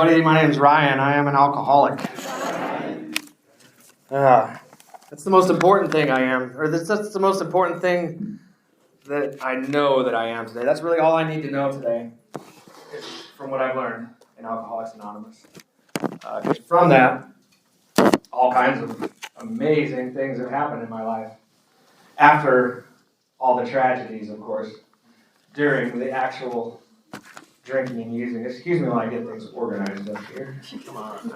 everybody. My name is Ryan. I am an alcoholic. That's the most important thing I am, or that's the most important thing that I know that I am today. That's really all I need to know today, is from what I've learned in Alcoholics Anonymous. Because from that, all kinds of amazing things have happened in my life. After all the tragedies, of course, during the actual drinking and using. Excuse me while I get things organized up here. Come on.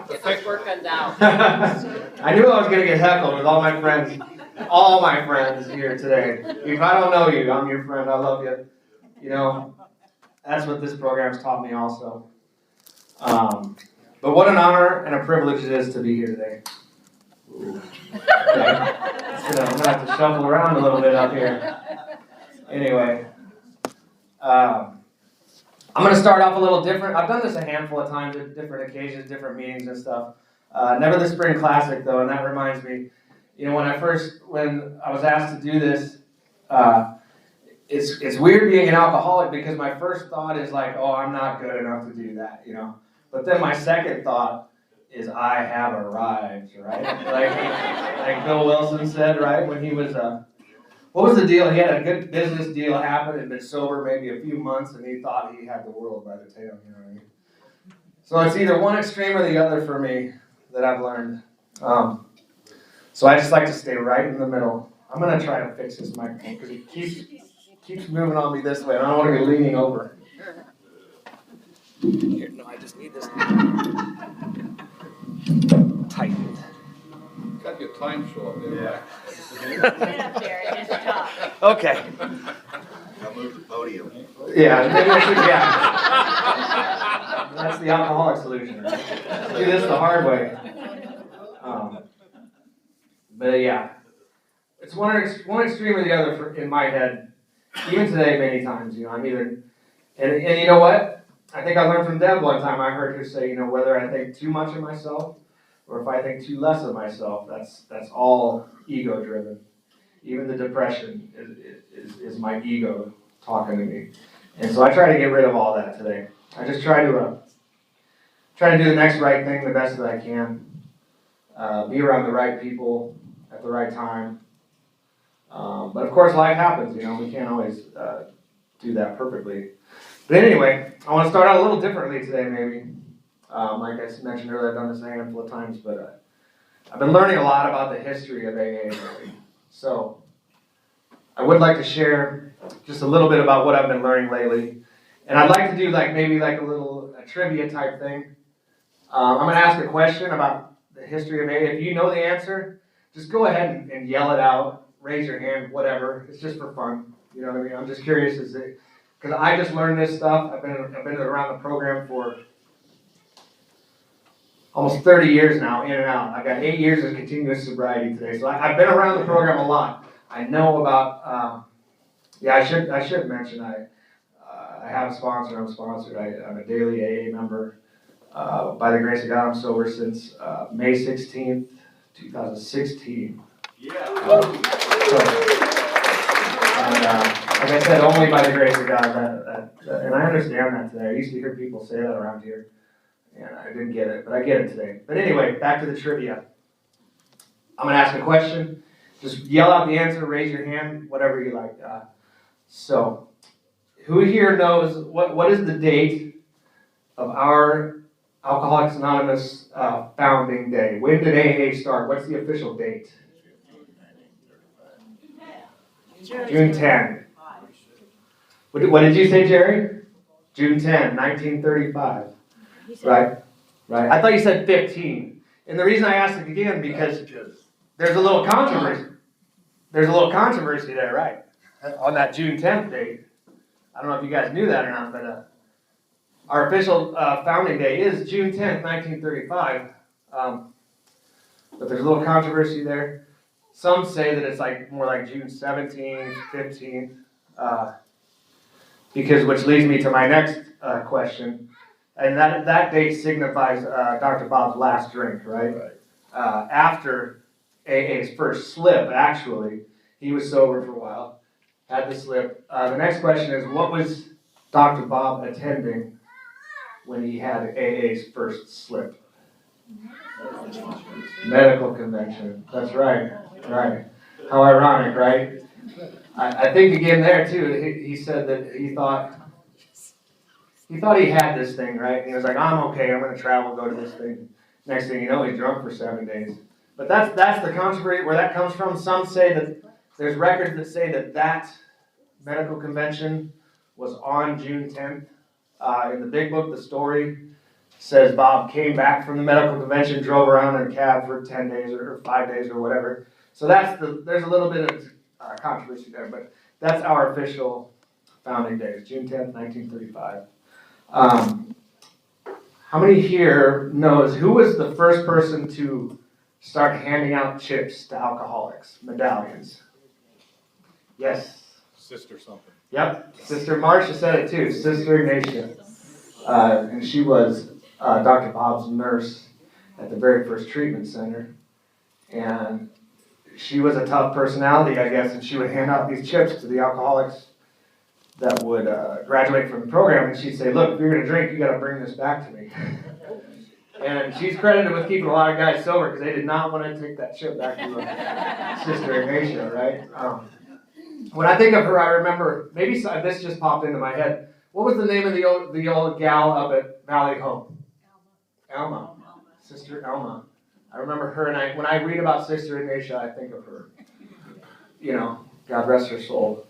Get this work done now. I knew I was going to get heckled with all my friends here today. If I don't know you, I'm your friend. I love you. You know, that's what this program's taught me also. But what an honor and a privilege it is to be here today. Ooh. Okay. I'm going to have to shuffle around a little bit up here. Anyway. I'm going to start off a little different. I've done this a handful of times at different occasions, different meetings and stuff. Never the Spring Classic, though, and that reminds me, you know, when I was asked to do this, it's weird being an alcoholic because my first thought is like, oh, I'm not good enough to do that, you know. But then my second thought is I have arrived, right? Like Bill Wilson said, right, when he was... what was the deal? He had a good business deal happen and been sober maybe a few months, and he thought he had the world by the tail, you know what I mean? So it's either one extreme or the other for me that I've learned. So I just like to stay right in the middle. I'm going to try to fix this microphone because it keeps moving on me this way, and I don't want to be leaning over. Here, no, I just need this tightened. Got your time show up there, right? Get up there and just talk. Okay. I'll move the podium. Yeah, maybe I should, yeah. That's the alcoholic solution. Right? Do this the hard way. But yeah, it's one extreme or the other in my head. Even today, many times, you know, I'm either, and you know what? I think I learned from Deb one time. I heard her say, you know, whether I think too much of myself or if I think too less of myself, that's all ego-driven. Even the depression is my ego talking to me. And so I try to get rid of all that today. I just try to do the next right thing the best that I can. Be around the right people at the right time. But of course life happens, you know, we can't always do that perfectly. But anyway, I want to start out a little differently today maybe. Like I mentioned earlier, I've done this a handful of times, but I've been learning a lot about the history of AA lately. So I would like to share just a little bit about what I've been learning lately. And I'd like to do maybe a little trivia type thing. I'm going to ask a question about the history of AA. If you know the answer, just go ahead and yell it out, raise your hand, whatever. It's just for fun. You know what I mean? I'm just curious because I just learned this stuff. I've been around the program for almost 30 years now, in and out. I've got 8 years of continuous sobriety today, so I've been around the program a lot. I know about. I should mention I have a sponsor. I'm sponsored. I'm a daily AA member. By the grace of God, I'm sober since May 16th, 2016. Yeah. Like I said, only by the grace of God. And I understand that today. I used to hear people say that around here. And I didn't get it, but I get it today. But anyway, back to the trivia. I'm going to ask a question. Just yell out the answer, raise your hand, whatever you like. So, who here knows what is the date of our Alcoholics Anonymous founding day? When did AA start? What's the official date? June 10. What did you say, Jerry? June 10, 1935. Right. I thought you said 15. And the reason I asked it again because there's a little controversy. There's a little controversy there, right? On that June 10th date. I don't know if you guys knew that or not, but our official founding day is June 10th, 1935. But there's a little controversy there. Some say that it's more like June 17th, 15th. Which leads me to my next question. And that date signifies Dr. Bob's last drink, right? After AA's first slip, actually, he was sober for a while, had the slip. The next question is, what was Dr. Bob attending when he had AA's first slip? Medical convention. That's right. Right. How ironic, right? I think again there too. He said that he thought he had this thing, right? And he was like, I'm okay. I'm going to travel, go to this thing. Next thing you know, he's drunk for 7 days. But that's the controversy where that comes from. Some say that there's records that say that medical convention was on June 10th. In the big book, the story says Bob came back from the medical convention, drove around in a cab for 10 days or 5 days or whatever. So there's a little bit of controversy there, but that's our official founding days, June 10th, 1935. How many here knows who was the first person to start handing out chips to alcoholics, medallions? Yes. Sister something. Yep. Sister Marcia said it too. Sister Ignatia. And she was Dr. Bob's nurse at the very first treatment center. And she was a tough personality, I guess, and she would hand out these chips to the alcoholics that would graduate from the program, and she'd say, look, if you're going to drink, you got to bring this back to me. And she's credited with keeping a lot of guys sober because they did not want to take that chip back to Sister Ignatia, right? When I think of her, I remember, maybe this just popped into my head. What was the name of the old gal up at Valley Home? Alma. Sister Alma. I remember her, and when I read about Sister Ignatia, I think of her. You know, God rest her soul.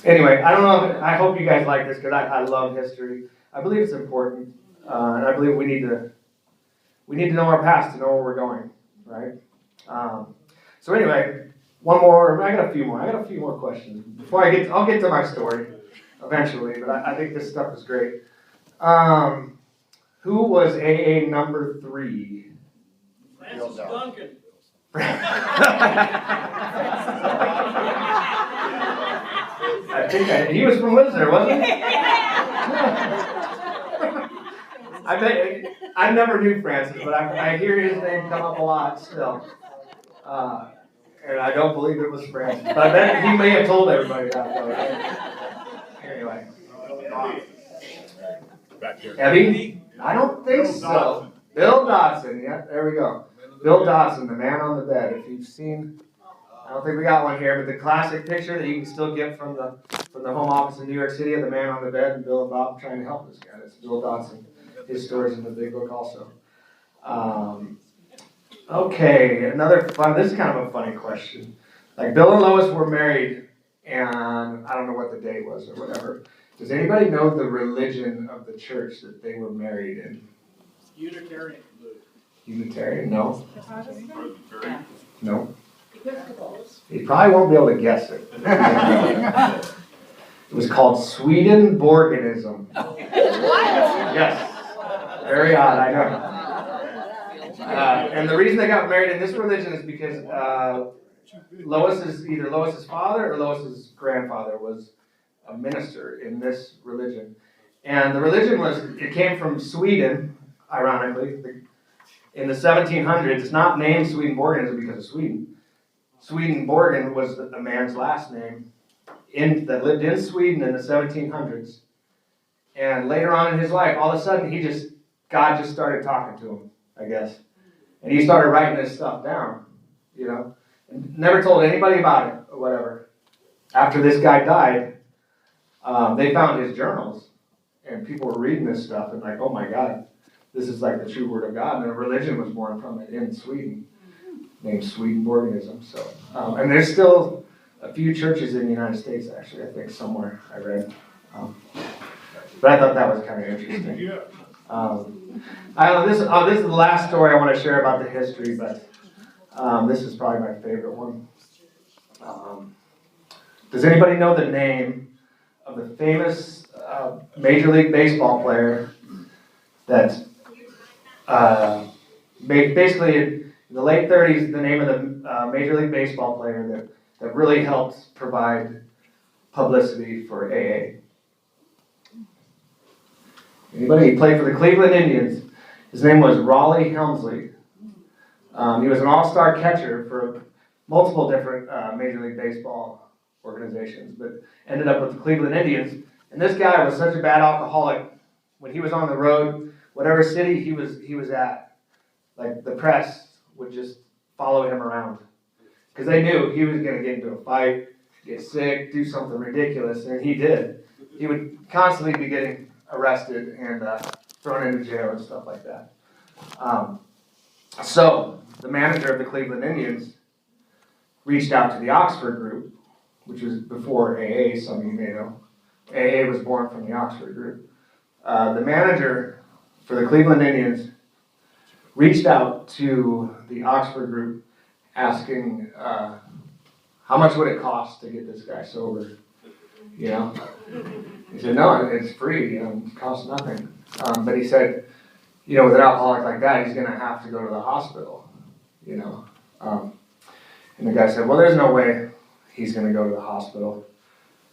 Anyway, I don't know. I hope you guys like this because I love history. I believe it's important, and I believe we need to know our past to know where we're going, right? So anyway, one more. I got a few more questions before I'll get to my story eventually. But I think this stuff is great. Who was AA number 3? Francis Duncan. I think he was from Whistler, wasn't he? I bet I never knew Francis, but I hear his name come up a lot still, and I don't believe it was Francis. But I bet he may have told everybody that though. Right? Anyway, Back here. Evie? I don't think so. Bill Dodson. Yeah, there we go. Bill Dodson, the man on the bed. If you've seen, I don't think we got one here, but the classic picture that you can still get from the home office in New York City of the man on the bed and Bill and Bob trying to help this guy. That's Bill Dodson. His story's in the big book also. Okay, another fun. This is kind of a funny question. Like Bill and Lois were married, and I don't know what the date was or whatever. Does anybody know the religion of the church that they were married in? Unitarian. Unitarian? No. No. You probably won't be able to guess it. It was called Swedenborgianism. Yes. Very odd, I know. And the reason they got married in this religion is because either Lois's father or Lois's grandfather was a minister in this religion. And the religion it came from Sweden, ironically. In the 1700s, it's not named Swedenborgianism because of Sweden. Swedenborgian was a man's last name that lived in Sweden in the 1700s. And later on in his life, all of a sudden, God just started talking to him, I guess. And he started writing this stuff down, you know. And never told anybody about it or whatever. After this guy died, they found his journals. And people were reading this stuff and like, oh my God, this is like the true word of God. And a religion was born from it in Sweden, named Swedenborgianism. So, and there's still a few churches in the United States, actually, I think somewhere I read. But I thought that was kind of interesting. This is the last story I want to share about the history, but this is probably my favorite one. Does anybody know the name of the famous Major League Baseball player that basically in the late 30s, the name of the Major League Baseball player that really helped provide publicity for AA? Anybody? He played for the Cleveland Indians. His name was Raleigh Helmsley. He was an all-star catcher for multiple different Major League Baseball organizations, but ended up with the Cleveland Indians. And this guy was such a bad alcoholic when he was on the road, whatever city he was at, like the press would just follow him around because they knew he was going to get into a fight, get sick, do something ridiculous, and he did. He would constantly be getting arrested and thrown into jail and stuff like that. So the manager of the Cleveland Indians reached out to the Oxford group, which was before AA, some of you may know. AA was born from the Oxford group. The manager for the Cleveland Indians reached out to the Oxford group asking how much would it cost to get this guy sober, you know? He said, no, it's free, you know, it costs nothing. But he said, you know, with an alcoholic like that, he's gonna have to go to the hospital, you know? And the guy said, well, there's no way he's gonna go to the hospital.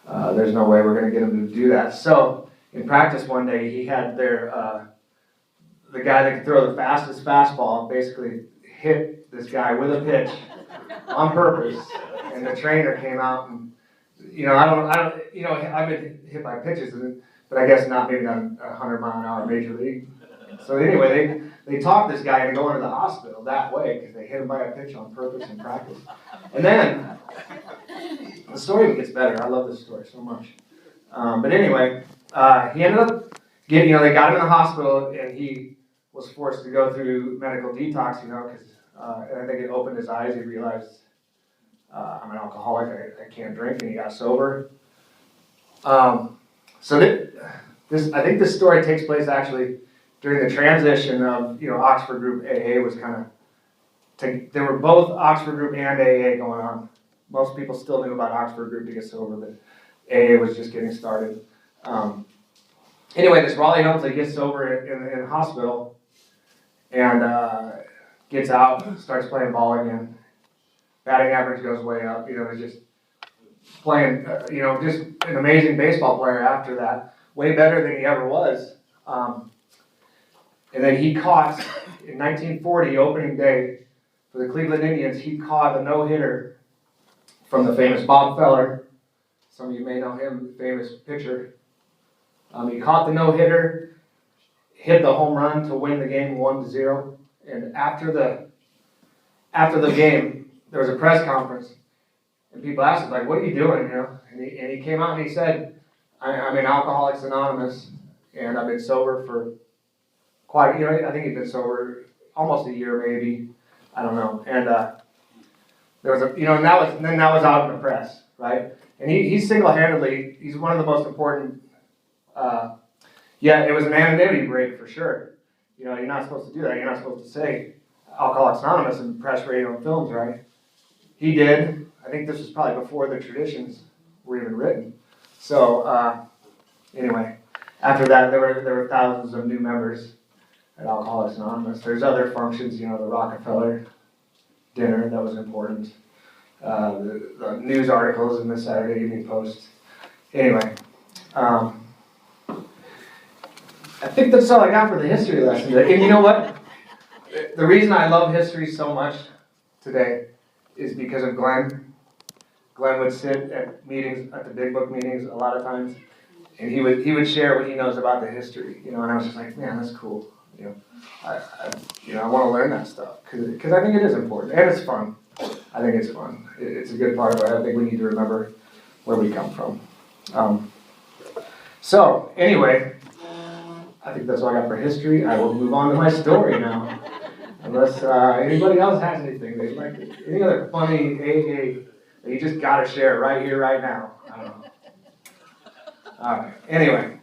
There's no way we're gonna get him to do that. So in practice one day, he had the guy that could throw the fastest fastball basically hit this guy with a pitch on purpose, and the trainer came out and, you know, I don't, you know, I've been hit by pitches, but I guess not maybe not 100-mile-an-hour major league. So anyway, they talked this guy into going to the hospital that way because they hit him by a pitch on purpose in practice. And then the story gets better. I love this story so much. But anyway, he ended up getting, you know, they got him in the hospital, and he was forced to go through medical detox, you know, because and I think it opened his eyes. He realized, I'm an alcoholic, I can't drink, and he got sober. So I think this story takes place actually during the transition of, you know, Oxford Group AA was kind of, there were both Oxford Group and AA going on. Most people still knew about Oxford Group to get sober, but AA was just getting started. Anyway, this Raleigh Helmsley gets sober in the hospital and gets out, starts playing ball again. Batting average goes way up. You know, he's just playing, you know, just an amazing baseball player after that. Way better than he ever was. And then he caught, in 1940, opening day, for the Cleveland Indians, he caught a no-hitter from the famous Bob Feller. Some of you may know him, famous pitcher. He caught the no-hitter, hit the home run to win the game 1-0. And after the game, there was a press conference, and people asked him, like, what are you doing, you know? And he came out and he said, I'm in Alcoholics Anonymous, and I've been sober for quite, you know, I think he'd been sober almost a year maybe, I don't know. And there was a, you know, and then that was out in the press, right? And he single-handedly, he's one of the most important, it was an anonymity break for sure. You know, you're not supposed to do that. You're not supposed to say Alcoholics Anonymous in press, radio, and films, right? He did. I think this was probably before the traditions were even written. So, anyway, after that, there were thousands of new members at Alcoholics Anonymous. There's other functions, you know, the Rockefeller dinner, that was important. The news articles in the Saturday Evening Post. Anyway, I think that's all I got for the history lesson today. And you know what? The reason I love history so much today is because of Glenn. Glenn would sit at meetings, at the Big Book meetings a lot of times, and he would share what he knows about the history, you know, and I was just like, man, that's cool. You know, I want to learn that stuff because I think it is important and it's fun. I think it's fun. It's a good part of it. I think we need to remember where we come from. So anyway, I think that's all I got for history. I will move on to my story now, unless anybody else has anything they'd like to. Any other funny AA that you just got to share right here, right now. I don't know. All right. Anyway.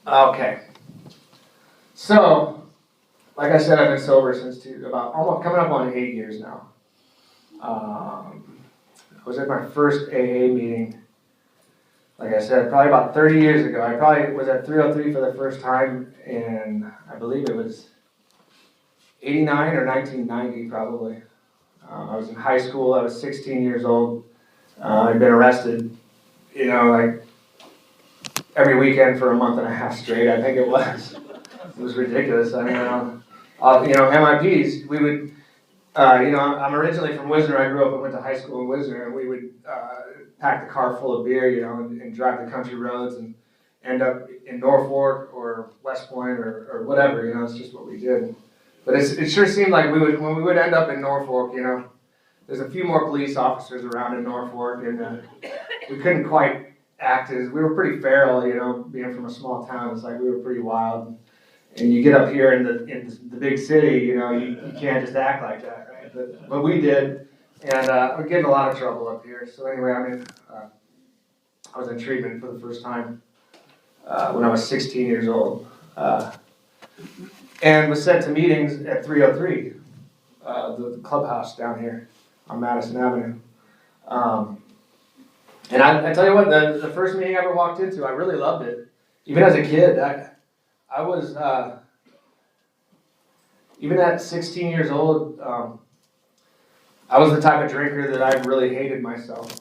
Okay. So, like I said, I've been sober since about almost coming up on 8 years now. I was at my first AA meeting, like I said, probably about 30 years ago. I probably was at 303 for the first time in, I believe it was 89 or 1990 probably. I was in high school. I was 16 years old. I'd been arrested, you know, like every weekend for a month and a half straight, I think it was. It was ridiculous. I mean, you know, MIPs, we would, you know, I'm originally from Wisner. I grew up and went to high school in Wisner, and we would pack the car full of beer, you know, and drive the country roads. And end up in Norfolk or West Point or whatever, it's just what we did. But it sure seemed like when we would end up in Norfolk, there's a few more police officers around in Norfolk, and we couldn't quite act as, we were pretty feral, being from a small town, it's like we were pretty wild. And you get up here in the big city, you can't just act like that, right? But we did, and we're getting a lot of trouble up here. So anyway, I was in treatment for the first time when I was 16 years old, and was sent to meetings at 303, the clubhouse down here on Madison Avenue. And I tell you what, the first meeting I ever walked into, I really loved it. Even as a kid, I was, even at 16 years old, I was the type of drinker that I really hated myself.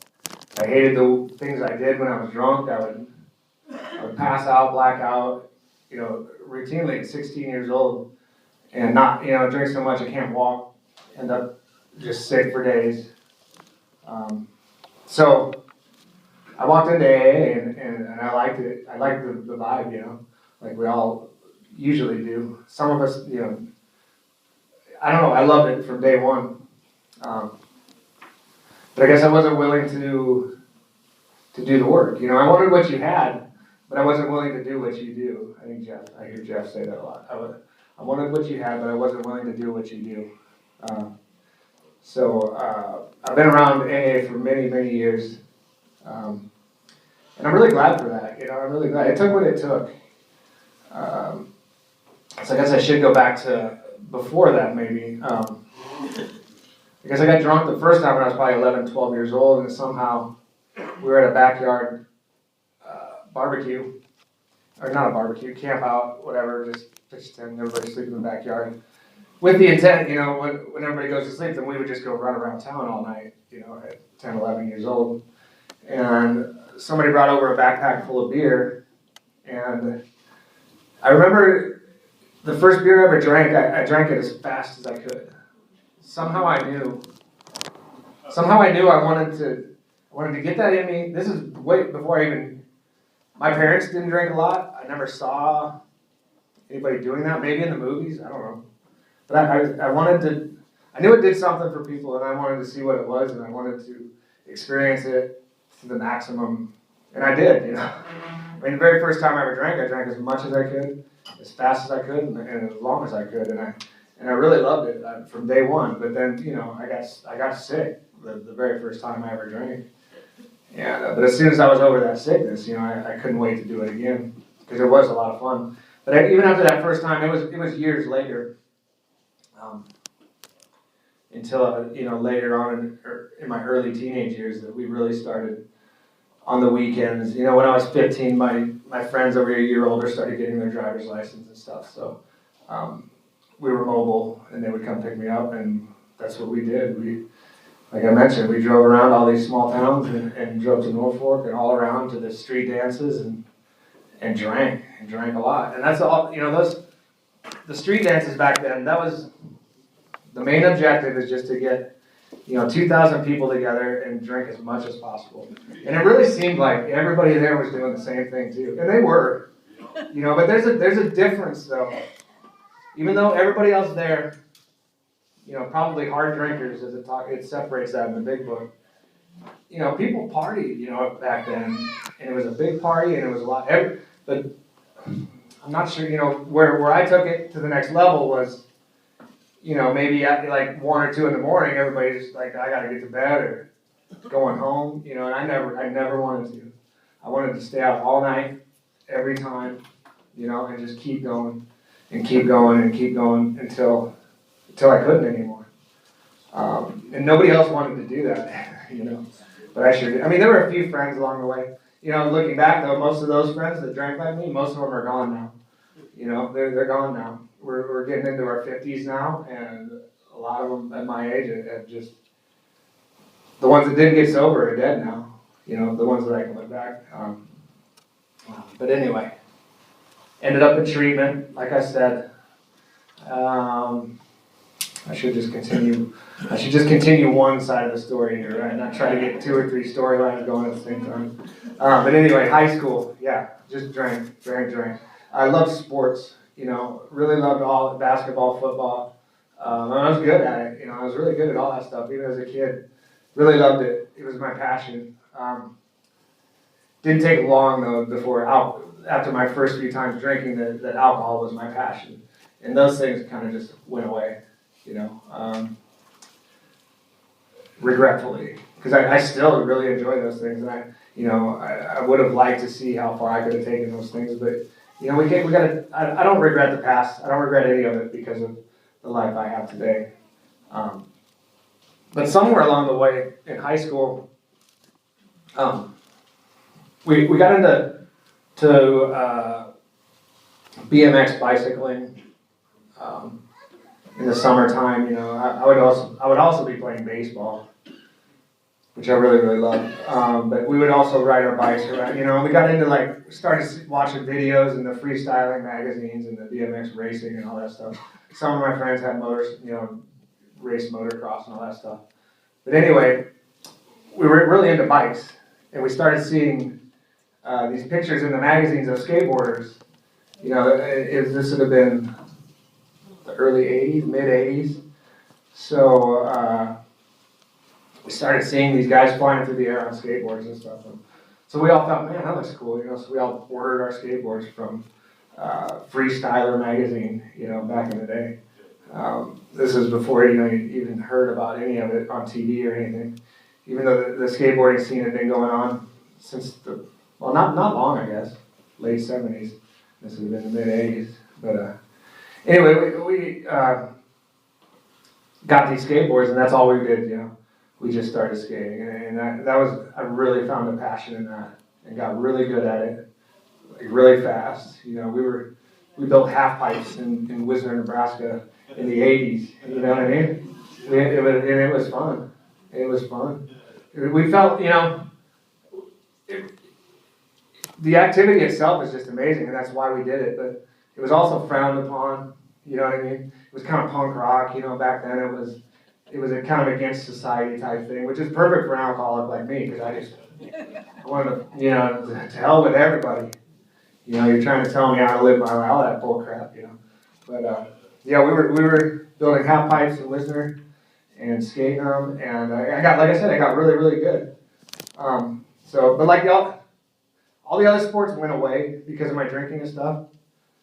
I hated the things I did when I was drunk. I would pass out, black out, routinely at 16 years old, and not, drink so much I can't walk, end up just sick for days. So I walked into AA and I liked it. I liked the vibe, like we all usually do. Some of us, I don't know, I loved it from day one. But I guess I wasn't willing to do the work. I wanted what you had, but I wasn't willing to do what you do. I hear Jeff say that a lot. I wanted what you had, but I wasn't willing to do what you do. So I've been around AA for many, many years. And I'm really glad for that, I'm really glad. It took what it took. So I guess I should go back to before that, maybe. Because I got drunk the first time when I was probably 11, 12 years old, and somehow we were at a backyard barbecue, or not a barbecue, camp out, whatever, just pitch tent, everybody sleep in the backyard. With the intent, when everybody goes to sleep, then we would just go run around town all night, at 10, 11 years old. And somebody brought over a backpack full of beer, and I remember the first beer I ever drank, I drank it as fast as I could. Somehow I knew I wanted to get that in me. This is way before my parents didn't drink a lot. I never saw anybody doing that, maybe in the movies, I don't know. But I knew it did something for people, and I wanted to see what it was, and I wanted to experience it to the maximum, and I did, the very first time I ever drank, I drank as much as I could, as fast as I could, and as long as I could, and I really loved it from day one. But then, I got sick the very first time I ever drank, and but as soon as I was over that sickness, I couldn't wait to do it again because it was a lot of fun. But even after that first time, it was years later, until later on in my early teenage years that we really started on the weekends. When I was 15, my friends over a year older started getting their driver's license and stuff. So we were mobile, and they would come pick me up, and that's what we did. Like I mentioned, we drove around all these small towns and drove to Norfolk and all around to the street dances and drank a lot. And that's all. The street dances back then. That was the main objective, is just to get 2,000 people together and drink as much as possible. And it really seemed like everybody there was doing the same thing too, and they were. But there's a difference though. Even though everybody else there, probably hard drinkers, as it separates that in the big book. People partied, back then, and it was a big party, and it was a lot. But I'm not sure, where I took it to the next level was, maybe at like 1 or 2 in the morning, everybody's like, I gotta get to bed or going home, and I never wanted to. I wanted to stay out all night, every time, and just keep going and keep going and keep going until I couldn't anymore. And nobody else wanted to do that, but I sure did. There were a few friends along the way. Looking back though, most of those friends that drank like me, most of them are gone now. They're gone now. We're getting into our 50s now, and a lot of them at my age have just, the ones that didn't get sober are dead now. The ones that I can look back. But anyway, ended up in treatment, like I said. I I should just continue one side of the story here, right? Not try to get 2 or 3 storylines going at the same time. But anyway, high school, yeah, just drank. I loved sports, really loved all basketball, football. And I was good at it, I was really good at all that stuff, even as a kid. Really loved it. It was my passion. Didn't take long though before after my first few times drinking that alcohol was my passion, and those things kind of just went away, regretfully, because I still really enjoy those things, and I would have liked to see how far I could have taken those things, but we gotta. I don't regret the past. I don't regret any of it because of the life I have today. But somewhere along the way in high school, we got into BMX bicycling in the summertime. I would also be playing baseball, which I really loved. But we would also ride our bikes around. We got into started watching videos in the freestyling magazines and the BMX racing and all that stuff. Some of my friends had motors, race motocross and all that stuff. But anyway, we were really into bikes, and we started seeing these pictures in the magazines of skateboarders. This would have been the early 80s, mid 80s. So we started seeing these guys flying through the air on skateboards and stuff. And so we all thought, man, that looks cool. So we all ordered our skateboards from Freestyler magazine, back in the day. This is before you even heard about any of it on TV or anything. Even though the skateboarding scene had been going on since not long, I guess, late 70s. This would have been the mid 80s. But anyway, we got these skateboards, and that's all we did. We just started skating, and I really found a passion in that, and got really good at it, really fast. We built half pipes in Wisner, Nebraska in the 80s. You know what I mean? It was fun. It was fun. We felt, the activity itself is just amazing, and that's why we did it. But it was also frowned upon. You know what I mean? It was kind of punk rock. Back then it was a kind of against society type thing, which is perfect for an alcoholic like me, because I wanted to, to hell with everybody. You're trying to tell me how to live my life, all that bull crap, But yeah, we were building half pipes in Wisner and skating them, and I got really, really good. But like all the other sports went away because of my drinking and stuff,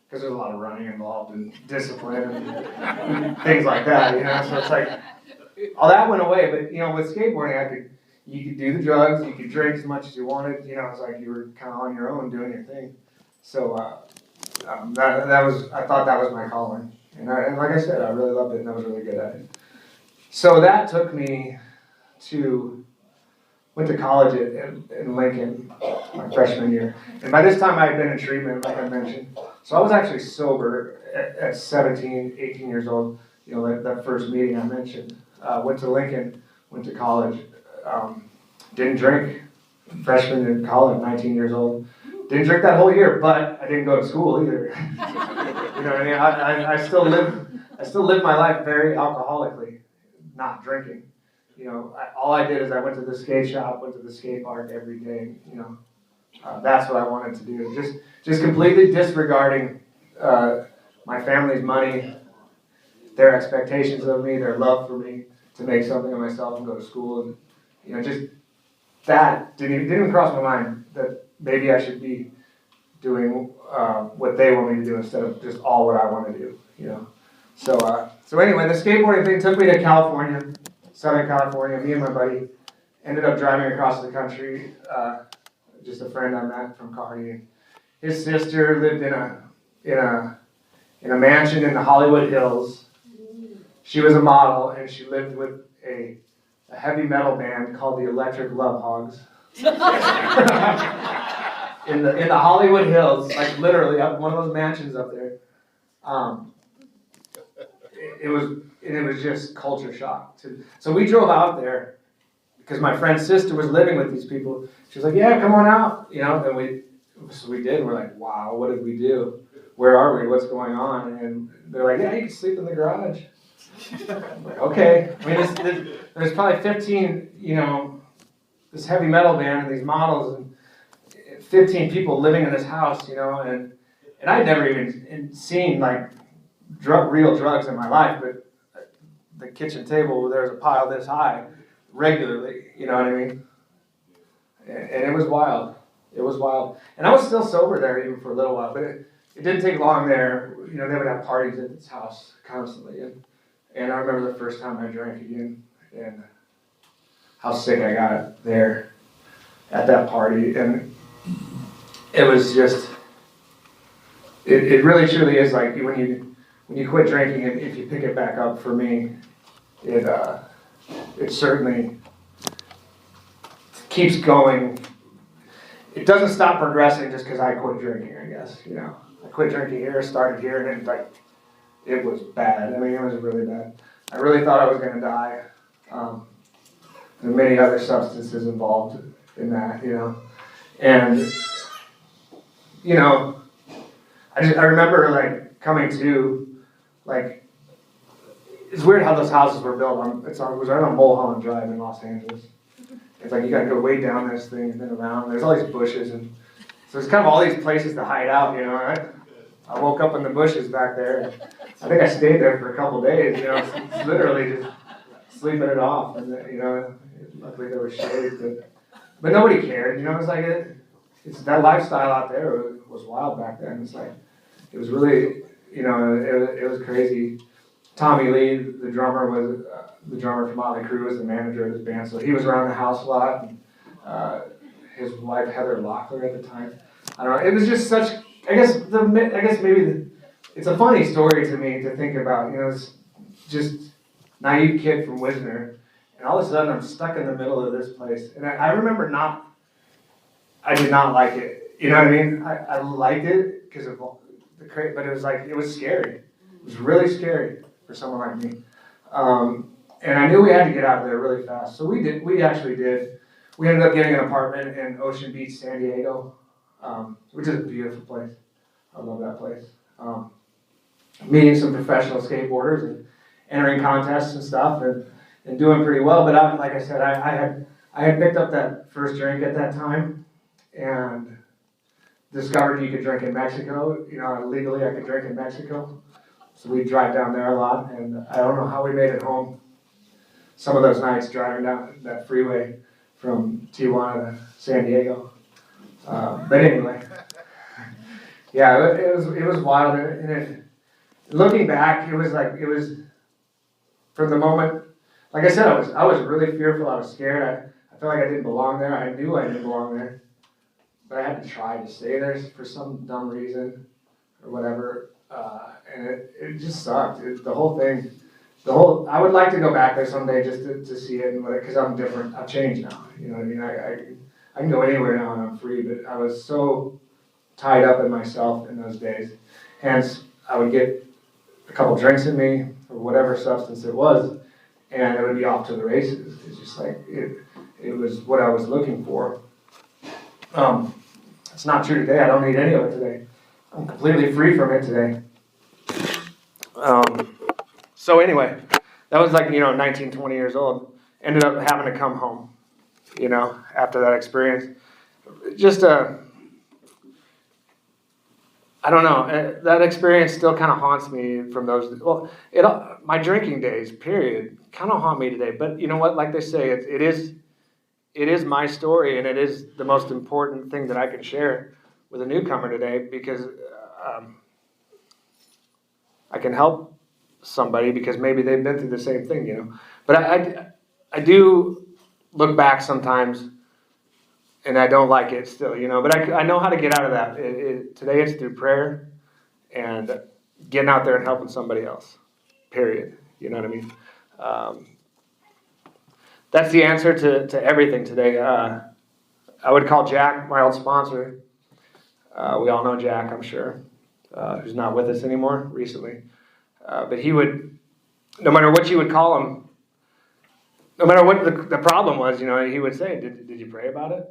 because there's a lot of running involved and discipline and things like that, So it's like all that went away. But with skateboarding, you could do the drugs, you could drink as much as you wanted. It's like you were kind of on your own doing your thing. So I thought that was my calling, and like I said, I really loved it, and I was really good at it. So that took me went to college in Lincoln my freshman year, and by this time I had been in treatment, like I mentioned. So I was actually sober at 17, 18 years old. That first meeting I mentioned. Went to Lincoln, went to college, didn't drink. Freshman in college, 19 years old. Didn't drink that whole year, but I didn't go to school either. You know what I mean? I still live my life very alcoholically, not drinking. All I did is I went to the skate shop, went to the skate park every day. That's what I wanted to do. Just completely disregarding my family's money, their expectations of me, their love for me, to make something of myself and go to school. And just that didn't even cross my mind that maybe I should be doing what they want me to do instead of just all what I want to do. So anyway, the skateboarding thing took me to California. Southern California. Me and my buddy ended up driving across the country. Just a friend I met from Kearney. His sister lived in a mansion in the Hollywood Hills. She was a model, and she lived with a heavy metal band called the Electric Love Hogs. in the Hollywood Hills, like literally up one of those mansions up there. It was just culture shock. So we drove out there because my friend's sister was living with these people. She was like, "Yeah, come on out," And we did. And we're like, "Wow, what did we do? Where are we? What's going on?" And they're like, "Yeah, you can sleep in the garage." Okay, I mean, there's probably 15, this heavy metal band and these models and 15 people living in this house, and I'd never even seen like real drugs in my life, but the kitchen table, there was a pile this high regularly, you know what I mean? And it was wild. It was wild. And I was still sober there even for a little while, but it didn't take long there. They would have parties at this house constantly. And I remember the first time I drank again and how sick I got there at that party. And it was just, it really truly is like when you quit drinking, if you pick it back up, for me, it certainly keeps going. It doesn't stop progressing just because I quit drinking, I guess. I quit drinking here, started here, and it was bad. I mean, it was really bad. I really thought I was going to die. There are many other substances involved in that, And, I remember, like, coming to, like, it's weird how those houses were built. It was right on Mulholland Drive in Los Angeles. It's like you got to go way down this thing and then around. There's all these bushes, and so there's kind of all these places to hide out, I woke up in the bushes back there. And I think I stayed there for a couple days, literally just sleeping it off. And, luckily there was shade, but nobody cared, It was like, it's that lifestyle out there was wild back then. It's like, it was really, it was crazy. Tommy Lee, the drummer, was the drummer from Motley Crue, was the manager of this band, so he was around the house a lot. And, his wife Heather Locklear at the time. I don't know. It was just such. I guess it's a funny story to me to think about. It's just naive kid from Wisner, and all of a sudden I'm stuck in the middle of this place. And I remember I did not like it. You know what I mean? I liked it because of the crate, but it was scary. It was really scary for someone like me. And I knew we had to get out of there really fast. So we actually did. We ended up getting an apartment in Ocean Beach, San Diego, which is a beautiful place. I love that place. Meeting some professional skateboarders and entering contests and stuff and doing pretty well. But like I said, I had picked up that first drink at that time and discovered you could drink in Mexico. Legally I could drink in Mexico. So we'd drive down there a lot, and I don't know how we made it home. Some of those nights driving down that freeway from Tijuana to San Diego. But anyway, yeah, it was wild. And looking back, it was from the moment. Like I said, I was really fearful. I was scared. I felt like I didn't belong there. I knew I didn't belong there, but I had to try to stay there for some dumb reason or whatever. And it just sucked. The whole thing. I would like to go back there someday just to see it, because I'm different. I've changed now. You know what I mean? I can go anywhere now and I'm free, but I was so tied up in myself in those days. Hence, I would get a couple drinks in me, or whatever substance it was, and it would be off to the races. It's just like, it was what I was looking for. It's not true today. I don't need any of it today. I'm completely free from it today. So anyway, that was 19, 20 years old. Ended up having to come home, after that experience. Just, I don't know, that experience still kind of haunts me from those, my drinking days, period, kind of haunt me today. But you know what, like they say, it is my story, and it is the most important thing that I can share with a newcomer today, because I can help somebody because maybe they've been through the same thing, But I do look back sometimes, and I don't like it still, But I know how to get out of that. Today it's through prayer and getting out there and helping somebody else, period. You know what I mean? That's the answer to everything today. I would call Jack, my old sponsor. We all know Jack, I'm sure, who's not with us anymore recently. But he would, no matter what you would call him, no matter what the problem was, he would say, did you pray about it?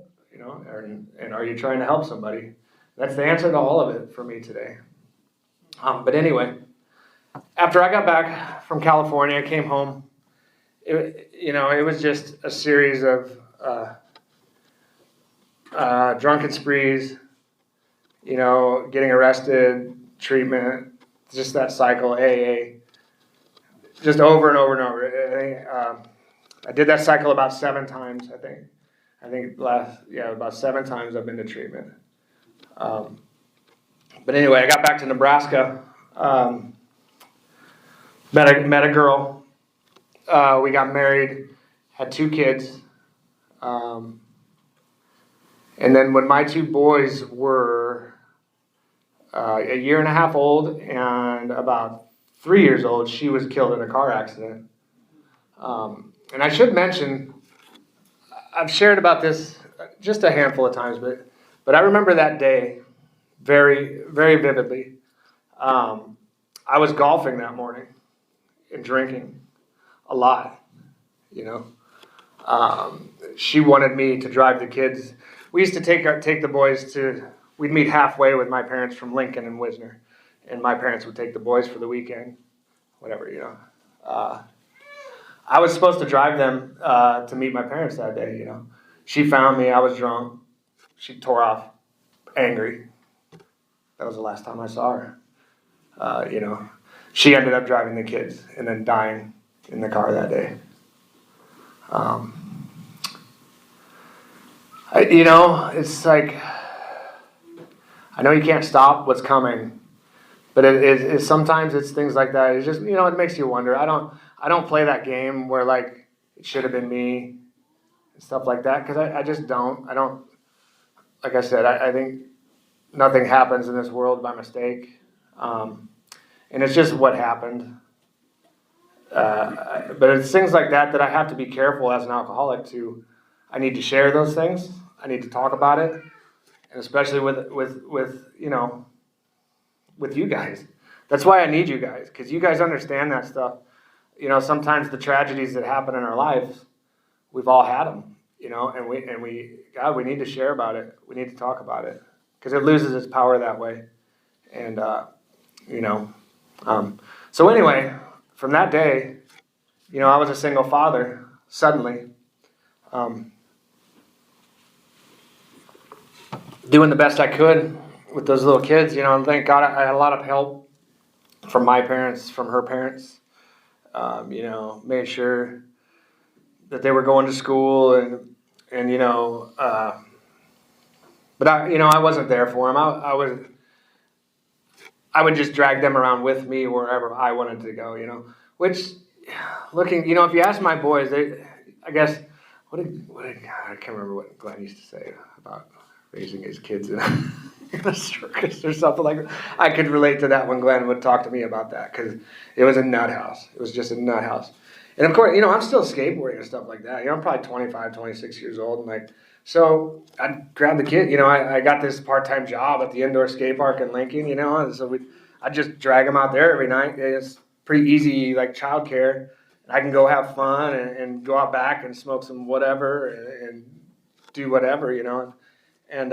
And are you trying to help somebody? That's the answer to all of it for me today. But anyway, after I got back from California, I came home. It was just a series of drunken sprees, getting arrested, treatment, just that cycle, AA, just over and over and over. I did that cycle about 7 times, I think. About 7 times I've been to treatment. But anyway, I got back to Nebraska, met a girl. We got married, had 2 kids. And then when my 2 boys were a year and a half old and about 3 years old, she was killed in a car accident. And I should mention, I've shared about this just a handful of times, but I remember that day very, very vividly. I was golfing that morning and drinking a lot, She wanted me to drive the kids. We used to take the boys we'd meet halfway with my parents from Lincoln and Wisner, and my parents would take the boys for the weekend, whatever, I was supposed to drive them to meet my parents that day, She found me, I was drunk. She tore off, angry. That was the last time I saw her. She ended up driving the kids and then dying in the car that day. It's like, I know you can't stop what's coming, but it sometimes it's things like that. It's just, it makes you wonder. I don't play that game where like it should have been me and stuff like that, because I just don't. I don't, like I said, I think nothing happens in this world by mistake, and it's just what happened. But it's things like that I have to be careful as an alcoholic to. I need to share those things. I need to talk about it, and especially with you guys. That's why I need you guys, because you guys understand that stuff. Sometimes the tragedies that happen in our lives, we've all had them. And we need to share about it. We need to talk about it, because it loses its power that way. And so anyway, from that day, I was a single father suddenly. Doing the best I could with those little kids, and thank God I had a lot of help from my parents, from her parents. Made sure that they were going to school and but I wasn't there for them. I would just drag them around with me wherever I wanted to go, which looking, if you ask my boys, I guess, I can't remember what Glenn used to say about raising his kids in a circus or something like that. I could relate to that when Glenn would talk to me about that, because it was a nut house. It was just a nut house. And of course, I'm still skateboarding and stuff like that. I'm probably 25, 26 years old. And so I'd grab the kid. I got this part-time job at the indoor skate park in Lincoln, and so I'd just drag them out there every night. It's pretty easy, like childcare. I can go have fun and go out back and smoke some whatever and do whatever, And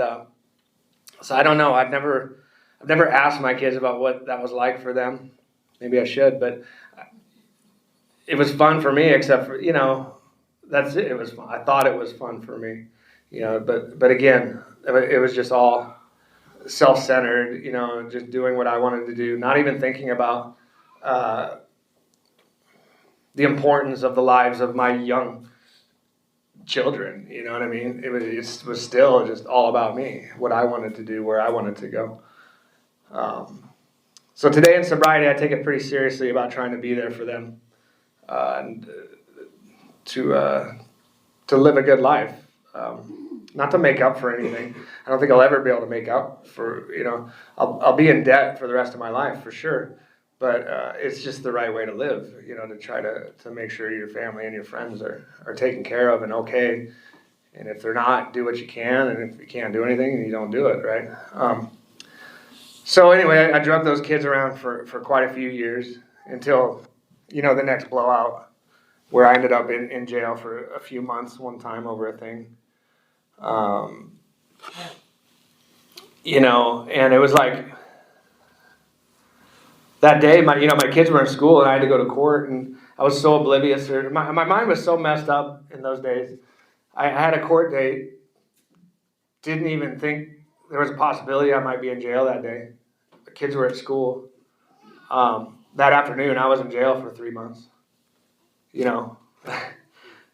so I don't know. I've never asked my kids about what that was like for them. Maybe I should, but it was fun for me. Except for that's it. It was fun. I thought it was fun for me, But again, it was just all self-centered. Just doing what I wanted to do, not even thinking about the importance of the lives of my young children, you know what I mean? It was still just all about me, what I wanted to do, where I wanted to go. So today in sobriety, I take it pretty seriously about trying to be there for them, and to live a good life. Not to make up for anything. I don't think I'll ever be able to make up for, I'll be in debt for the rest of my life for sure. But it's just the right way to live, to try to make sure your family and your friends are taken care of and okay. And if they're not, do what you can. And if you can't do anything, you don't do it, right? So anyway, I drug those kids around for quite a few years until, the next blowout, where I ended up in jail for a few months one time over a thing. And it was like, that day, my kids were in school and I had to go to court, and I was so oblivious. My mind was so messed up in those days. I had a court date, didn't even think there was a possibility I might be in jail that day. The kids were at school. That afternoon, I was in jail for 3 months.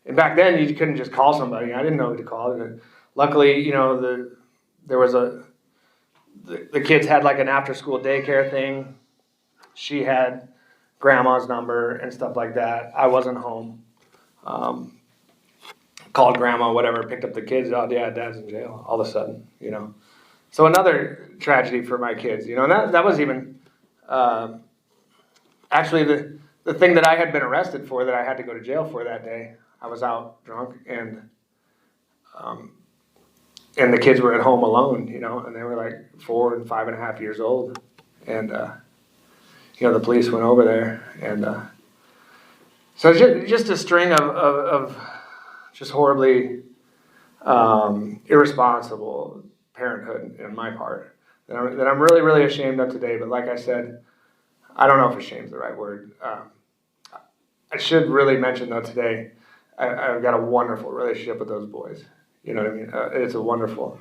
And back then, you couldn't just call somebody. I didn't know who to call. And luckily, there was the kids had like an after-school daycare thing. She had grandma's number and stuff like that. I wasn't home. Called grandma, whatever, picked up the kids. Oh, yeah, dad's in jail. All of a sudden, So another tragedy for my kids, and that was even actually the thing that I had been arrested for, that I had to go to jail for that day. I was out drunk, and the kids were at home alone, and they were like 4 and 5.5 years old, and the police went over there, and so just a string of just horribly irresponsible parenthood in my part that I'm really, really ashamed of today. But like I said, I don't know if ashamed is the right word. I should really mention though today, I've got a wonderful relationship with those boys. You know what I mean? It's a wonderful,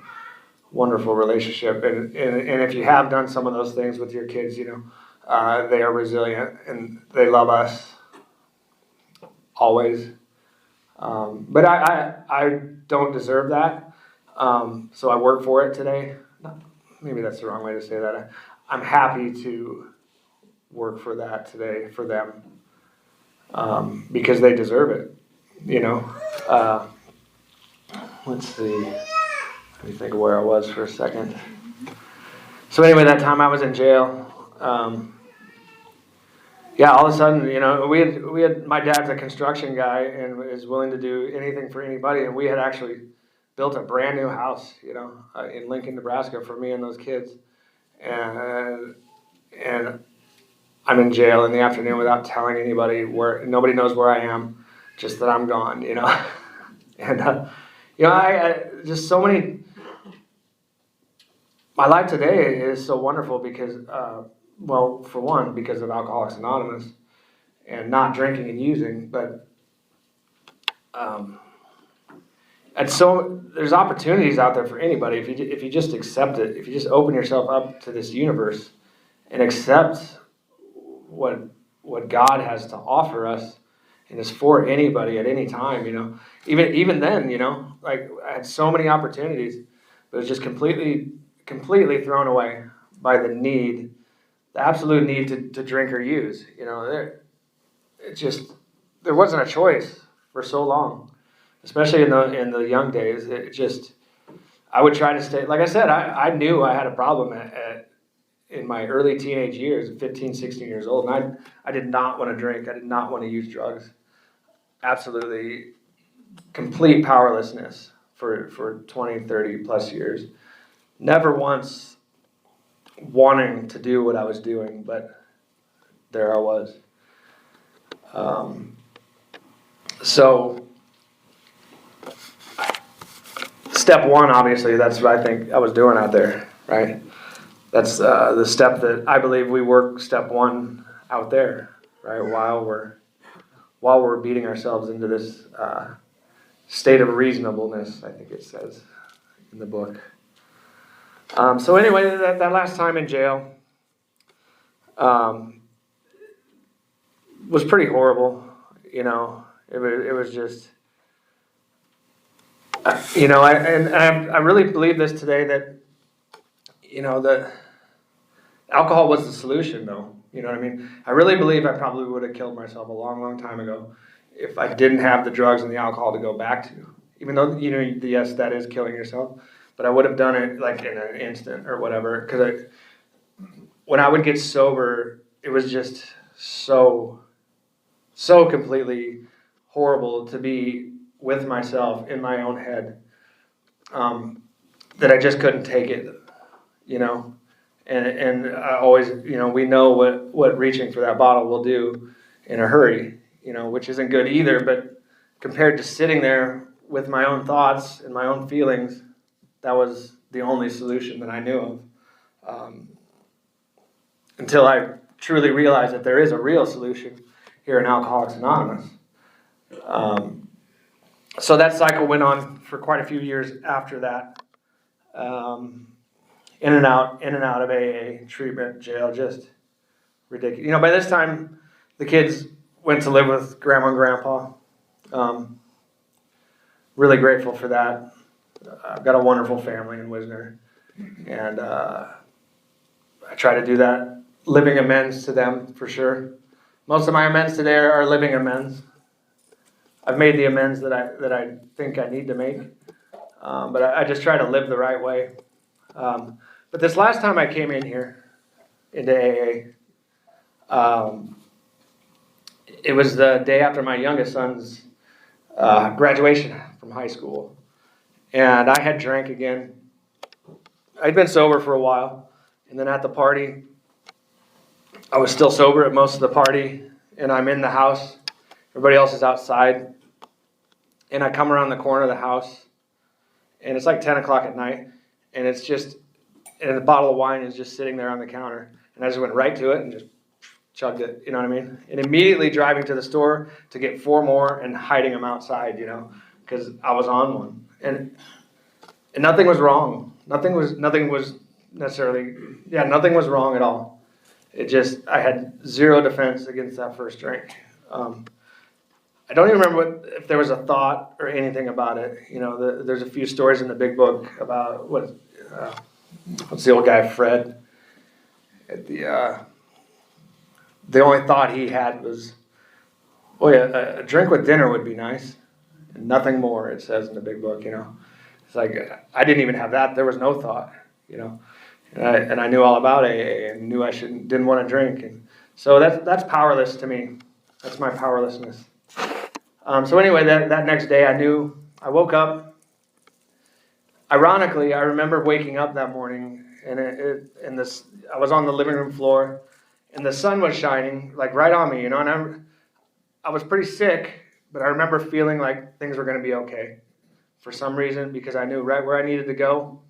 wonderful relationship. And if you have done some of those things with your kids, they are resilient and they love us always. But I don't deserve that. So I work for it today. Maybe that's the wrong way to say that. I'm happy to work for that today for them because they deserve it. Let's see. Let me think of where I was for a second. So anyway, that time I was in jail. All of a sudden, we had my dad's a construction guy and is willing to do anything for anybody, and we had actually built a brand new house, in Lincoln, Nebraska for me and those kids, and I'm in jail in the afternoon without telling anybody where. Nobody knows where I am, just that I'm gone, and I just so many. My life today is so wonderful because. Well, for one, because of Alcoholics Anonymous and not drinking and using, but there's opportunities out there for anybody if you just accept it, if you just open yourself up to this universe and accept what God has to offer us, and it's for anybody at any time, Even then, like I had so many opportunities, but it's just completely thrown away by the absolute need to drink or use. There wasn't a choice for so long, especially in the young days. I would try to stay. Like I said, I knew I had a problem in my early teenage years, 15, 16 years old, and I did not want to drink. I did not want to use drugs. Absolutely, complete powerlessness for 20, 30 plus years. Never once wanting to do what I was doing, but there I was. So step one, obviously, that's what I think I was doing out there, right? That's the step that I believe we work step one out there, right? While we're beating ourselves into this state of reasonableness, I think it says in the book. So anyway, that last time in jail was pretty horrible. It was just, I really believe this today that, that alcohol was the solution, though. You know what I mean? I really believe I probably would have killed myself a long, long time ago if I didn't have the drugs and the alcohol to go back to. Even though, yes, that is killing yourself. But I would have done it like in an instant or whatever. Because when I would get sober, it was just so completely horrible to be with myself in my own head that I just couldn't take it, And I always, we know what reaching for that bottle will do in a hurry, which isn't good either. But compared to sitting there with my own thoughts and my own feelings, that was the only solution that I knew of, until I truly realized that there is a real solution here in Alcoholics Anonymous. So that cycle went on for quite a few years after that. In and out of AA, treatment, jail, just ridiculous. You know, by this time, the kids went to live with Grandma and Grandpa. Really grateful for that. I've got a wonderful family in Wisner, and I try to do that, living amends to them for sure. Most of my amends today are living amends. I've made the amends that I think I need to make, but I just try to live the right way. But this last time I came in here into AA, it was the day after my youngest son's graduation from high school. And I had drank again. I'd been sober for a while. And then at the party, I was still sober at most of the party. And I'm in the house. Everybody else is outside. And I come around the corner of the house. And it's like 10 o'clock at night. And it's just, and a bottle of wine is just sitting there on the counter. And I just went right to it and just chugged it, you know what I mean? And immediately driving to the store to get 4 more and hiding them outside, you know, because I was on one. And nothing was wrong. Nothing was necessarily, nothing was wrong at all. It just, I had zero defense against that first drink. I don't even remember if there was a thought or anything about it. You know, there's a few stories in the big book about what's the old guy, Fred. The only thought he had was, boy, a drink with dinner would be nice. And nothing more, it says in the big book, you know. It's like, I didn't even have that. There was no thought, you know. And I knew all about AA and knew I didn't want to drink. And so that's powerless to me. That's my powerlessness. So anyway, that next day I woke up. Ironically, I remember waking up that morning and I was on the living room floor and the sun was shining like right on me, you know, and I was pretty sick, but I remember feeling like things were going to be okay for some reason because I knew right where I needed to go.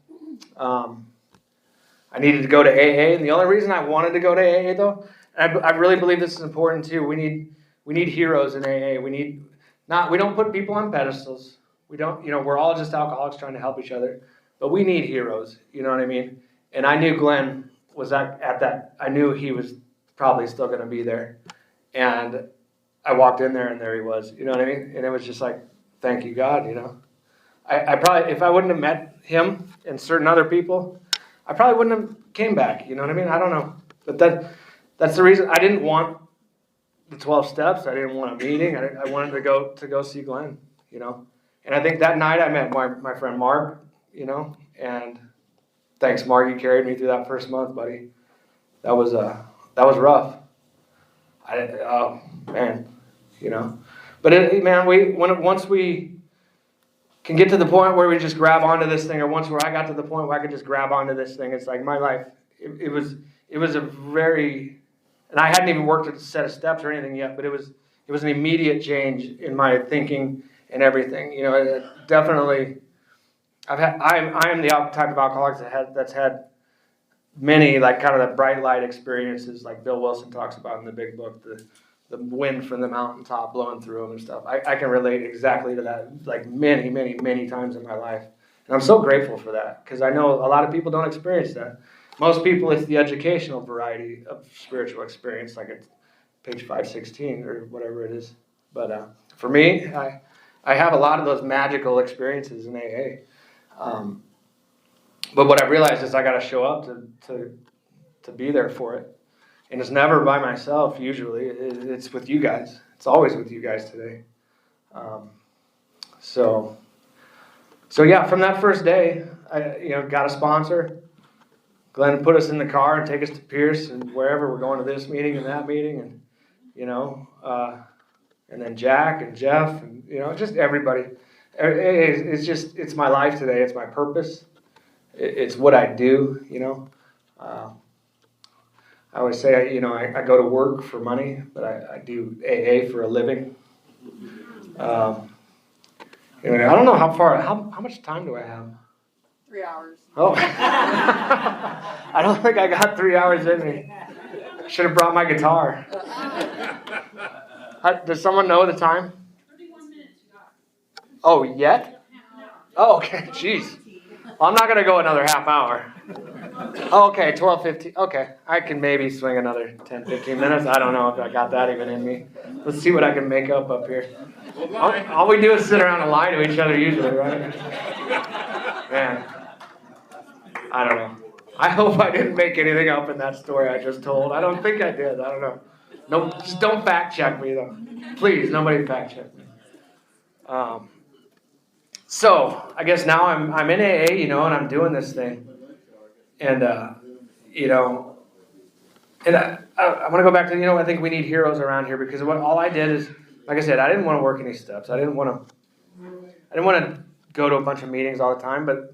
I needed to go to AA, and the only reason I wanted to go to AA though, and I really believe this is important too. We need heroes in AA. We don't put people on pedestals. We don't, you know, we're all just alcoholics trying to help each other, but we need heroes. You know what I mean? And I knew Glenn was at that. I knew he was probably still going to be there, and I walked in there, and there he was. You know what I mean? And it was just like, thank you, God. You know, I probably, if I wouldn't have met him and certain other people, I probably wouldn't have came back. You know what I mean? I don't know, but that's the reason I didn't want the 12 steps. I didn't want a meeting. I wanted to go see Glenn. You know, and I think that night I met my friend Mark. You know, and thanks, Mark. You carried me through that first month, buddy. That was rough. Oh man, you know. But once we can get to the point where we just grab onto this thing, or once where I got to the point where I could just grab onto this thing, it's like my life. It was a very, and I hadn't even worked a set of steps or anything yet, but it was an immediate change in my thinking and everything. You know, it definitely. I am the type of alcoholic that's had many like kind of the bright light experiences like Bill Wilson talks about in the big book, the wind from the mountaintop blowing through them and stuff. I can relate exactly to that like many, many, many times in my life. And I'm so grateful for that because I know a lot of people don't experience that. Most people, it's the educational variety of spiritual experience, like it's page 516 or whatever it is. But for me, I have a lot of those magical experiences in AA. But what I realized is I got to show up to be there for it. And it's never by myself, usually. It's with you guys. It's always with you guys today. So yeah, from that first day, I got a sponsor. Glenn put us in the car and take us to Pierce and wherever. We're going to this meeting and that meeting. And, and then Jack and Jeff and, just everybody. It's my life today. It's my purpose. It's what I do, I always say, I go to work for money, but I do AA for a living. I don't know how much time do I have? 3 hours. Oh, I don't think I got 3 hours in me. Should have brought my guitar. Does someone know the time? 31 minutes, you got. Oh, yet? Oh, okay. Jeez. Well, I'm not going to go another half hour. Oh, okay, 12:15. Okay, I can maybe swing another 10, 15 minutes. I don't know if I got that even in me. Let's see what I can make up here. All we do is sit around and lie to each other usually, right? Man, I don't know. I hope I didn't make anything up in that story I just told. I don't think I did. I don't know. No, just don't fact check me though. Please, nobody fact check me. So I guess now I'm in AA, and I'm doing this thing, and I want to go back to I think we need heroes around here because all I did is, like I said, I didn't want to work any steps. I didn't want to go to a bunch of meetings all the time, but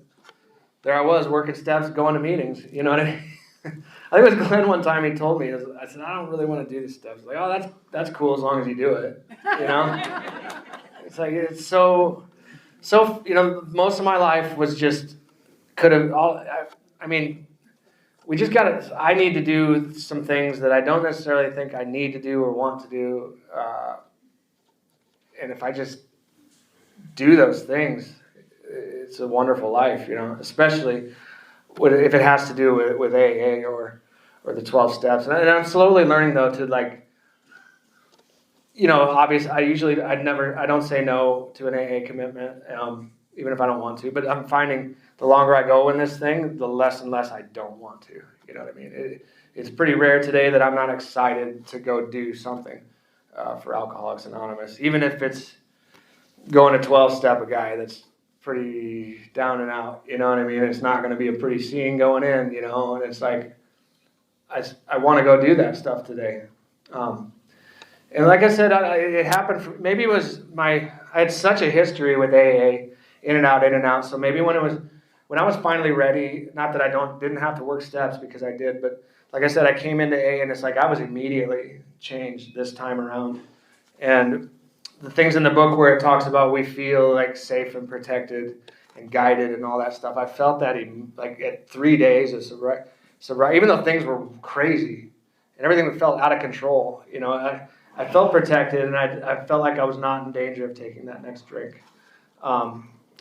there I was working steps, going to meetings. You know what I mean? I think it was Glenn one time. He told me, I said, I don't really want to do these steps. Like, oh, that's cool as long as you do it. It's like it's so. Most of my life was just we just I need to do some things that I don't necessarily think I need to do or want to do. And if I just do those things, it's a wonderful life, especially if it has to do with AA or the 12 steps. And I'm slowly learning, though, to obviously, I don't say no to an AA commitment, even if I don't want to. But I'm finding the longer I go in this thing, the less and less I don't want to. You know what I mean? It's pretty rare today that I'm not excited to go do something for Alcoholics Anonymous, even if it's going to 12-step a guy that's pretty down and out. You know what I mean? It's not going to be a pretty scene going in, and it's like I want to go do that stuff today. And like I said, it happened. Maybe it was I had such a history with AA, in and out. So maybe when I was finally ready, not that I didn't have to work steps because I did, but like I said, I came into AA and it's like I was immediately changed this time around. And the things in the book where it talks about we feel like safe and protected and guided and all that stuff, I felt that like at 3 days of sobriety, even though things were crazy and everything felt out of control, I felt protected, and I felt like I was not in danger of taking that next drink.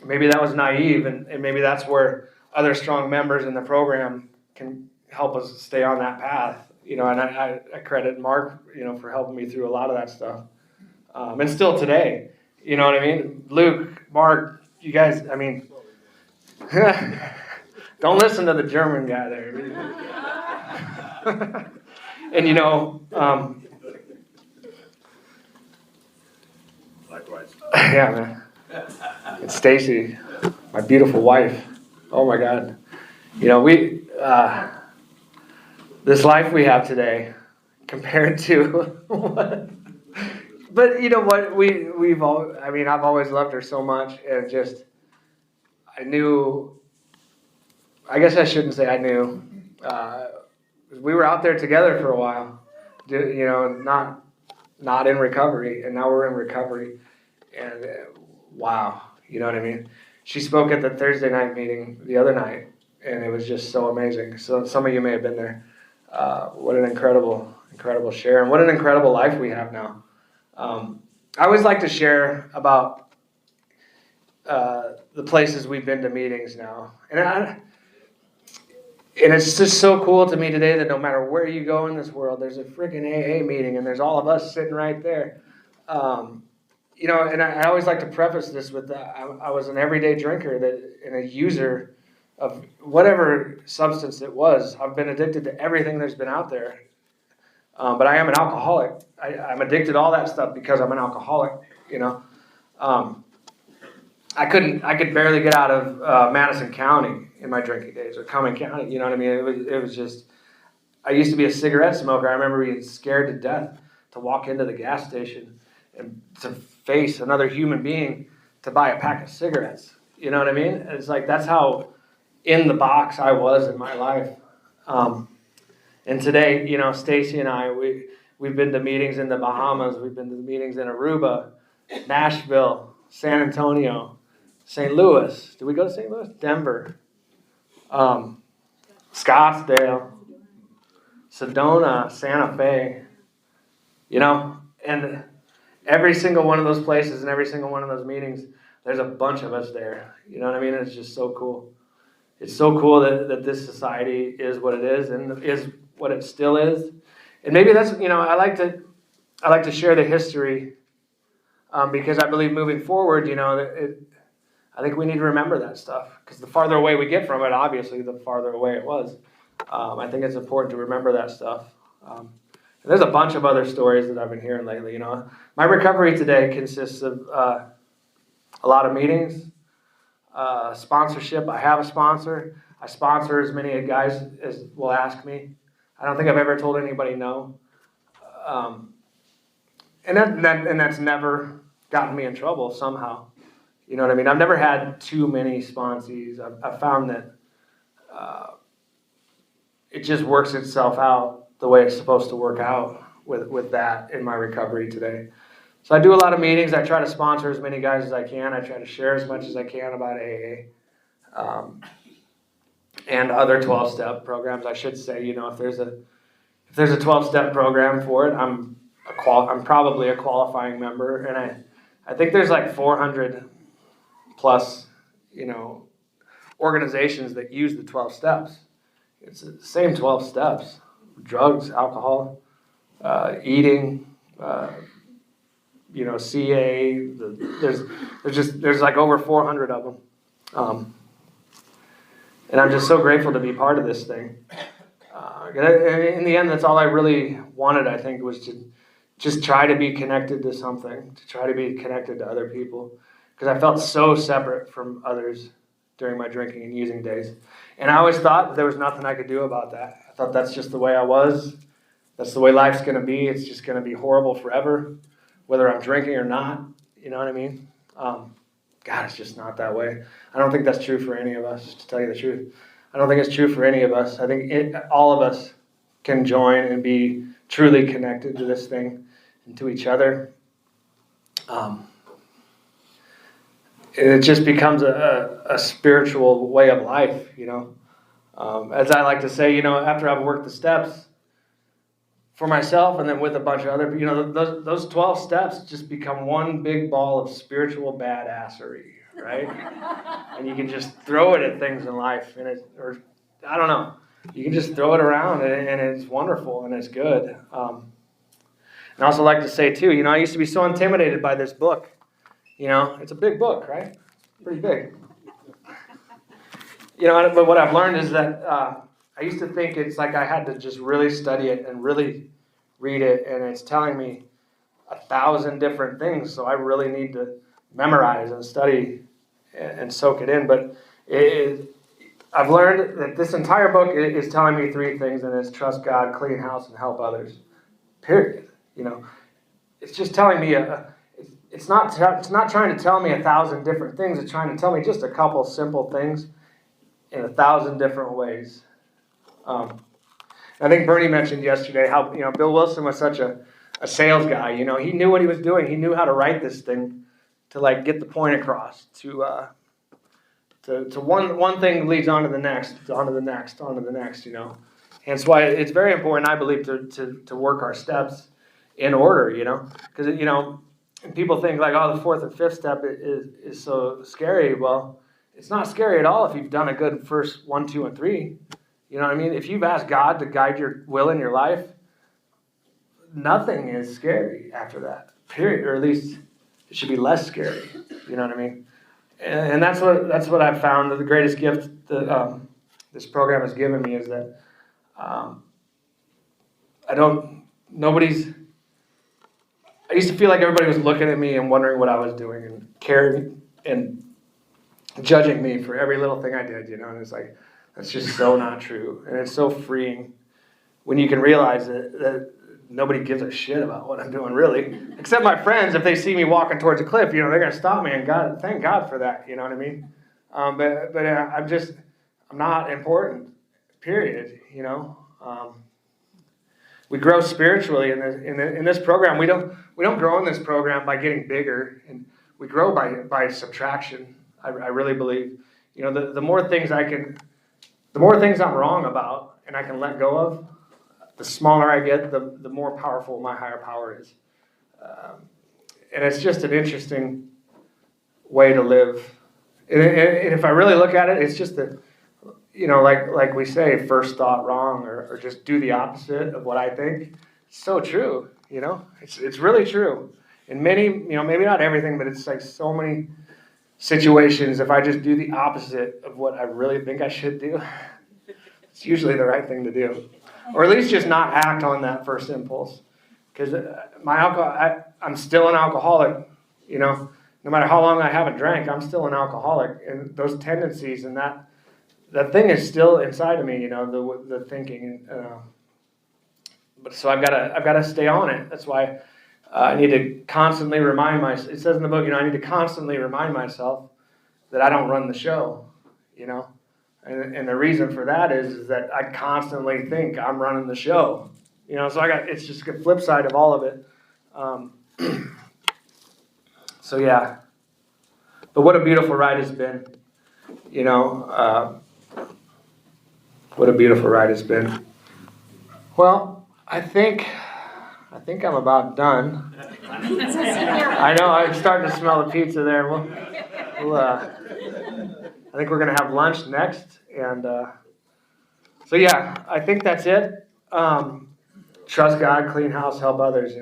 Maybe that was naive, and maybe that's where other strong members in the program can help us stay on that path. And I credit Mark, for helping me through a lot of that stuff. And still today, you know what I mean? Luke, Mark, you guys, don't listen to the German guy there. And Likewise. yeah, man. And Stacy, my beautiful wife. Oh my God. We this life we have today compared to what. But you know what? I've always loved her so much, and just I guess I shouldn't say I knew. We were out there together for a while, not in recovery, and now we're in recovery. And wow, you know what I mean? She spoke at the Thursday night meeting the other night, and it was just so amazing. So some of you may have been there. What an incredible share, and what an incredible life we have now. I always like to share about the places we've been to meetings now, and it's just so cool to me today that no matter where you go in this world, there's a freaking AA meeting, and there's all of us sitting right there. And I always like to preface this with that I was an everyday drinker and a user of whatever substance it was. I've been addicted to everything there's been out there. But I am an alcoholic. I'm addicted to all that stuff because I'm an alcoholic, I could barely get out of Madison County in my drinking days, or Cumming County, you know what I mean? It was just, I used to be a cigarette smoker. I remember being scared to death to walk into the gas station and to face another human being to buy a pack of cigarettes. You know what I mean? It's like, that's how in the box I was in my life. And today, Stacy and I, we've been to meetings in the Bahamas. We've been to meetings in Aruba, Nashville, San Antonio, St. Louis. Did we go to St. Louis? Denver. Scottsdale. Sedona, Santa Fe, and every single one of those places and every single one of those meetings, there's a bunch of us there. You know what I mean? It's just so cool. It's so cool that this society is what it is and is what it still is. And maybe that's, I like to share the history because I believe moving forward, I think we need to remember that stuff because the farther away we get from it, obviously, the farther away it was. I think it's important to remember that stuff. And there's a bunch of other stories that I've been hearing lately. My recovery today consists of a lot of meetings, sponsorship. I have a sponsor. I sponsor as many guys as will ask me. I don't think I've ever told anybody no. And that's never gotten me in trouble somehow. You know what I mean? I've never had too many sponsees. I've found that it just works itself out the way it's supposed to work out with that in my recovery today. So I do a lot of meetings. I try to sponsor as many guys as I can. I try to share as much as I can about AA and other 12-step programs. I should say, if there's a 12-step program for it, I'm probably a qualifying member, and I think there's like 400 plus, organizations that use the 12 steps. It's the same 12 steps: drugs, alcohol, eating, CA. There's like over 400 of them, and I'm just so grateful to be part of this thing. In the end, that's all I really wanted. I think was to just try to be connected to something, to try to be connected to other people, because I felt so separate from others during my drinking and using days. And I always thought there was nothing I could do about that. I thought that's just the way I was. That's the way life's going to be. It's just going to be horrible forever, whether I'm drinking or not. You know what I mean? God, it's just not that way. I don't think that's true for any of us, to tell you the truth. I don't think it's true for any of us. I think all of us can join and be truly connected to this thing and to each other. It just becomes a spiritual way of life, As I like to say, after I've worked the steps for myself and then with a bunch of other people, those 12 steps just become one big ball of spiritual badassery, right? And you can just throw it at things in life, I don't know. You can just throw it around, and it's wonderful, and it's good. And I also like to say, too, I used to be so intimidated by this book. It's a big book, right? Pretty big. But what I've learned is that I used to think it's like I had to just really study it and really read it, and it's telling me 1,000 different things, so I really need to memorize and study and soak it in. But I've learned that this entire book is telling me 3 things, and it's trust God, clean house, and help others. Period. It's just telling me it's not trying to tell me 1,000 different things. It's trying to tell me just a couple simple things in 1,000 different ways. I think Bernie mentioned yesterday how Bill Wilson was such a sales guy. He knew what he was doing. He knew how to write this thing to get the point across. To one thing leads on to the next, on to the next, on to the next. Hence why it's very important, I believe, to work our steps in order. Because and people think like, oh, the 4th and 5th step is so scary. Well, it's not scary at all if you've done a good first 1, 2, and 3. You know what I mean? If you've asked God to guide your will in your life, nothing is scary after that. Period. Or at least it should be less scary. You know what I mean? And that's what I've found. The greatest gift that this program has given me is that I used to feel like everybody was looking at me and wondering what I was doing and caring and judging me for every little thing I did, and it's like, that's just so not true. And it's so freeing when you can realize that nobody gives a shit about what I'm doing, really. Except my friends, if they see me walking towards a cliff, they're going to stop me, and thank God for that, you know what I mean? I'm not important, period, We grow spiritually in this program. We don't grow in this program by getting bigger, and we grow by subtraction. I really believe, the more things I'm wrong about and I can let go of, the smaller I get, the more powerful my higher power is. And it's just an interesting way to live. And if I really look at it, it's just that, like we say, first thought wrong, or just do the opposite of what I think. It's so true, it's really true. In many, maybe not everything, but it's like so many situations, if I just do the opposite of what I really think I should do, it's usually the right thing to do. Or at least just not act on that first impulse. Because I'm still an alcoholic, no matter how long I haven't drank, I'm still an alcoholic. And those tendencies and that thing is still inside of me, the thinking. But so I've got to stay on it. That's why I need to constantly remind myself. It says in the book, I need to constantly remind myself that I don't run the show, And the reason for that is that I constantly think I'm running the show, So it's just a flip side of all of it. So yeah, but what a beautiful ride it's been, What a beautiful ride it's been. Well, I think I'm about done. I know, I'm starting to smell the pizza there. I think we're going to have lunch next. And so, yeah, I think that's it. Trust God, clean house, help others.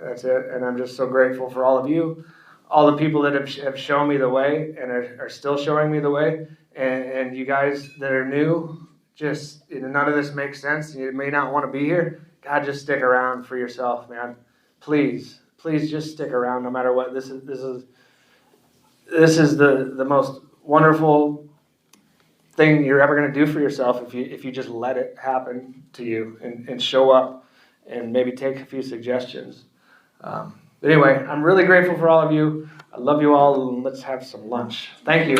That's it. And I'm just so grateful for all of you, all the people that have shown me the way and are still showing me the way. And you guys that are new, just none of this makes sense. You may not want to be here. God, just stick around for yourself, man. Please just stick around no matter what. This is the most wonderful thing you're ever going to do for yourself if you just let it happen to you and show up and maybe take a few suggestions. But anyway, I'm really grateful for all of you. I love you all, and let's have some lunch. Thank you.